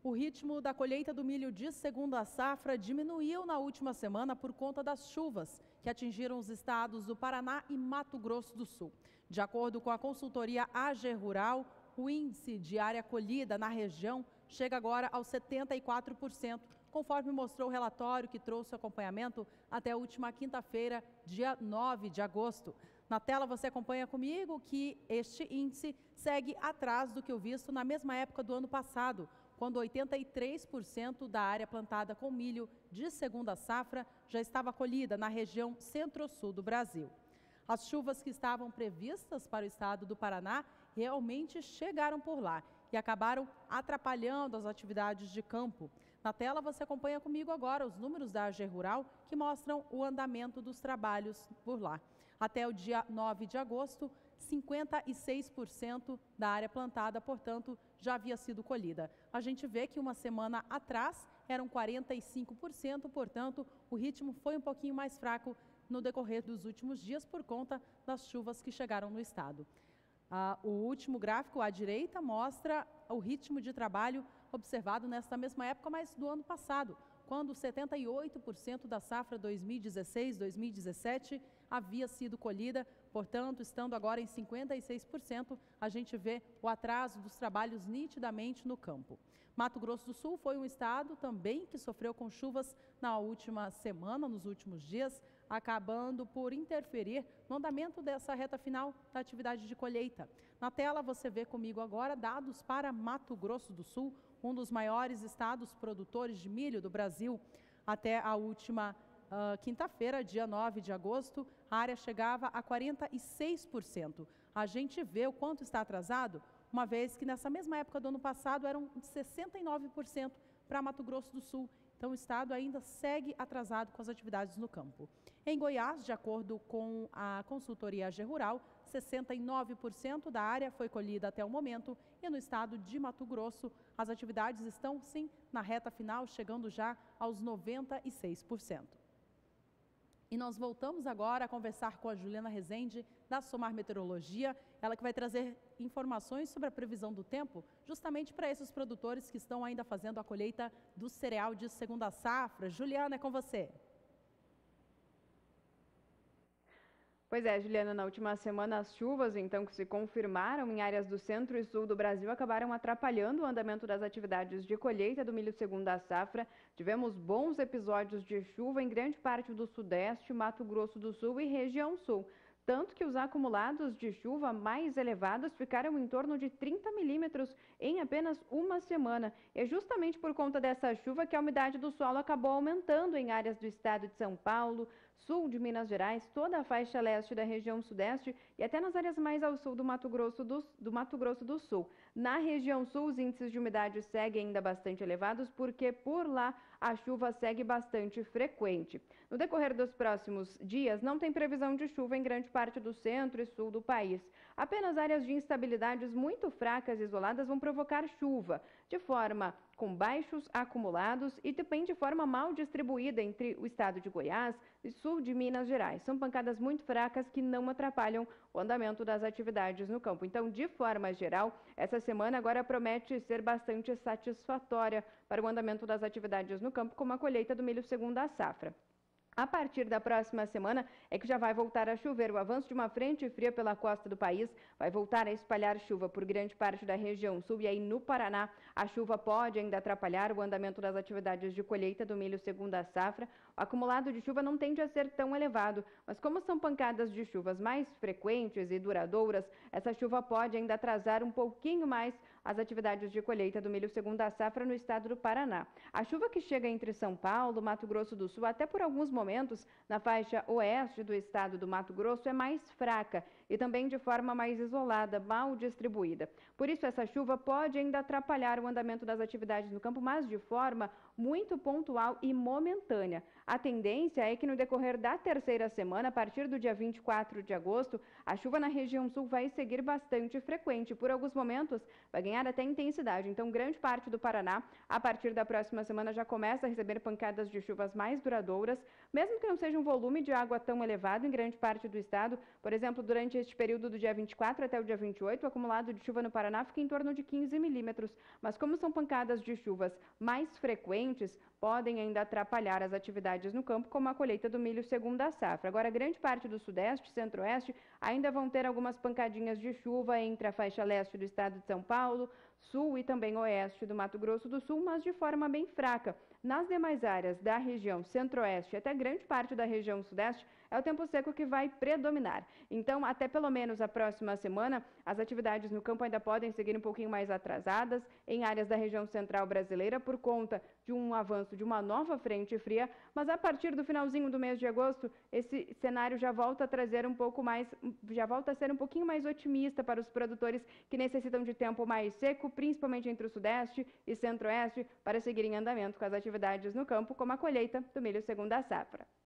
O ritmo da colheita do milho de segunda safra diminuiu na última semana por conta das chuvas que atingiram os estados do Paraná e Mato Grosso do Sul. De acordo com a consultoria AG Rural, o índice de área colhida na região chega agora aos 74%, conforme mostrou o relatório que trouxe o acompanhamento até a última quinta-feira, dia 9 de agosto. Na tela você acompanha comigo que este índice segue atrás do que o visto na mesma época do ano passado, quando 83% da área plantada com milho de segunda safra já estava colhida na região centro-sul do Brasil. As chuvas que estavam previstas para o estado do Paraná realmente chegaram por lá e acabaram atrapalhando as atividades de campo. Na tela você acompanha comigo agora os números da AG Rural que mostram o andamento dos trabalhos por lá. Até o dia 9 de agosto, 56% da área plantada, portanto, já havia sido colhida. A gente vê que uma semana atrás eram 45%, portanto, o ritmo foi um pouquinho mais fraco no decorrer dos últimos dias por conta das chuvas que chegaram no estado. O último gráfico à direita mostra o ritmo de trabalho observado nesta mesma época, mas do ano passado, quando 78% da safra 2016-2017 havia sido colhida, portanto, estando agora em 56%, a gente vê o atraso dos trabalhos nitidamente no campo. Mato Grosso do Sul foi um estado também que sofreu com chuvas na última semana, nos últimos dias, acabando por interferir no andamento dessa reta final da atividade de colheita. Na tela você vê comigo agora dados para Mato Grosso do Sul, um dos maiores estados produtores de milho do Brasil. Até a última quinta-feira, dia 9 de agosto, a área chegava a 46%. A gente vê o quanto está atrasado, uma vez que nessa mesma época do ano passado eram 69% para Mato Grosso do Sul. Então o estado ainda segue atrasado com as atividades no campo. Em Goiás, de acordo com a consultoria AG Rural, 69% da área foi colhida até o momento e no estado de Mato Grosso as atividades estão, sim, na reta final, chegando já aos 96%. E nós voltamos agora a conversar com a Juliana Rezende, da Somar Meteorologia, ela que vai trazer informações sobre a previsão do tempo, justamente para esses produtores que estão ainda fazendo a colheita do cereal de segunda safra. Juliana, é com você. Pois é, Juliana, na última semana as chuvas, então, que se confirmaram em áreas do centro e sul do Brasil, acabaram atrapalhando o andamento das atividades de colheita do milho segunda safra. Tivemos bons episódios de chuva em grande parte do sudeste, Mato Grosso do Sul e região sul. Tanto que os acumulados de chuva mais elevados ficaram em torno de 30 milímetros em apenas uma semana. É justamente por conta dessa chuva que a umidade do solo acabou aumentando em áreas do estado de São Paulo, sul de Minas Gerais, toda a faixa leste da região sudeste e até nas áreas mais ao sul do Mato Grosso do Sul. Na região sul, os índices de umidade seguem ainda bastante elevados porque por lá a chuva segue bastante frequente. No decorrer dos próximos dias, não tem previsão de chuva em grande parte do centro e sul do país. Apenas áreas de instabilidades muito fracas e isoladas vão provocar chuva, de forma com baixos acumulados e também de forma mal distribuída entre o estado de Goiás e sul de Minas Gerais. São pancadas muito fracas que não atrapalham o andamento das atividades no campo. Então, de forma geral, essa semana agora promete ser bastante satisfatória para o andamento das atividades no campo, como a colheita do milho segunda safra. A partir da próxima semana é que já vai voltar a chover. O avanço de uma frente fria pela costa do país vai voltar a espalhar chuva por grande parte da região sul e aí no Paraná a chuva pode ainda atrapalhar o andamento das atividades de colheita do milho segunda safra. O acumulado de chuva não tende a ser tão elevado, mas como são pancadas de chuvas mais frequentes e duradouras, essa chuva pode ainda atrasar um pouquinho mais as atividades de colheita do milho segunda safra no estado do Paraná. A chuva que chega entre São Paulo, Mato Grosso do Sul, até por alguns momentos na faixa oeste do estado do Mato Grosso é mais fraca e também de forma mais isolada, mal distribuída. Por isso, essa chuva pode ainda atrapalhar o andamento das atividades no campo, mas de forma muito pontual e momentânea. A tendência é que no decorrer da terceira semana, a partir do dia 24 de agosto, a chuva na região sul vai seguir bastante frequente. Por alguns momentos, vai ganhar até intensidade. Então, grande parte do Paraná, a partir da próxima semana, já começa a receber pancadas de chuvas mais duradouras, mesmo que não seja um volume de água tão elevado em grande parte do estado. Por exemplo, durante este período do dia 24 até o dia 28, o acumulado de chuva no Paraná fica em torno de 15 milímetros. Mas como são pancadas de chuvas mais frequentes, podem ainda atrapalhar as atividades no campo, como a colheita do milho segunda safra. Agora, grande parte do sudeste e centro-oeste ainda vão ter algumas pancadinhas de chuva entre a faixa leste do estado de São Paulo, sul e também oeste do Mato Grosso do Sul, mas de forma bem fraca. Nas demais áreas da região centro-oeste e até grande parte da região sudeste, é o tempo seco que vai predominar. Então, até pelo menos a próxima semana, as atividades no campo ainda podem seguir um pouquinho mais atrasadas em áreas da região central brasileira por conta de um avanço de uma nova frente fria, mas a partir do finalzinho do mês de agosto, esse cenário já volta a trazer já volta a ser um pouquinho mais otimista para os produtores que necessitam de tempo mais seco, principalmente entre o sudeste e centro-oeste, para seguir em andamento com as atividades no campo, como a colheita do milho segunda safra.